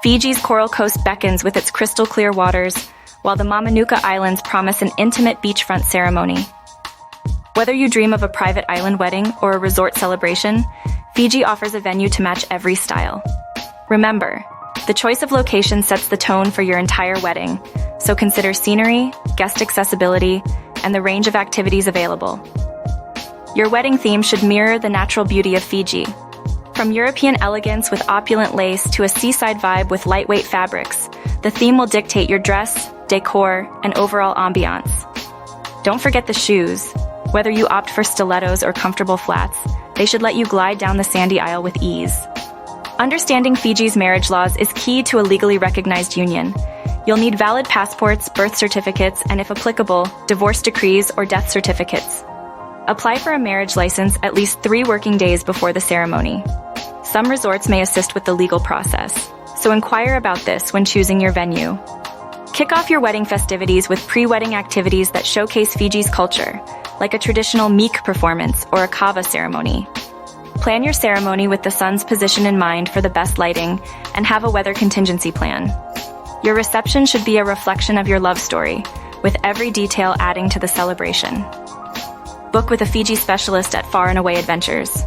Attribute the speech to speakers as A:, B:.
A: Fiji's Coral Coast beckons with its crystal-clear waters, while the Mamanuca Islands promise an intimate beachfront ceremony. Whether you dream of a private island wedding or a resort celebration, Fiji offers a venue to match every style. Remember, the choice of location sets the tone for your entire wedding, so consider scenery, guest accessibility, and the range of activities available. Your wedding theme should mirror the natural beauty of Fiji. From European elegance with opulent lace to a seaside vibe with lightweight fabrics, the theme will dictate your dress, decor, and overall ambiance. Don't forget the shoes. Whether you opt for stilettos or comfortable flats, they should let you glide down the sandy aisle with ease. Understanding Fiji's marriage laws is key to a legally recognized union. You'll need valid passports, birth certificates, and if applicable, divorce decrees or death certificates. Apply for a marriage license at least 3 working days before the ceremony. Some resorts may assist with the legal process, so inquire about this when choosing your venue. Kick off your wedding festivities with pre-wedding activities that showcase Fiji's culture, like a traditional meek performance or a kava ceremony. Plan your ceremony with the sun's position in mind for the best lighting, and have a weather contingency plan. Your reception should be a reflection of your love story, with every detail adding to the celebration. Book with a Fiji specialist at Far and Away Adventures.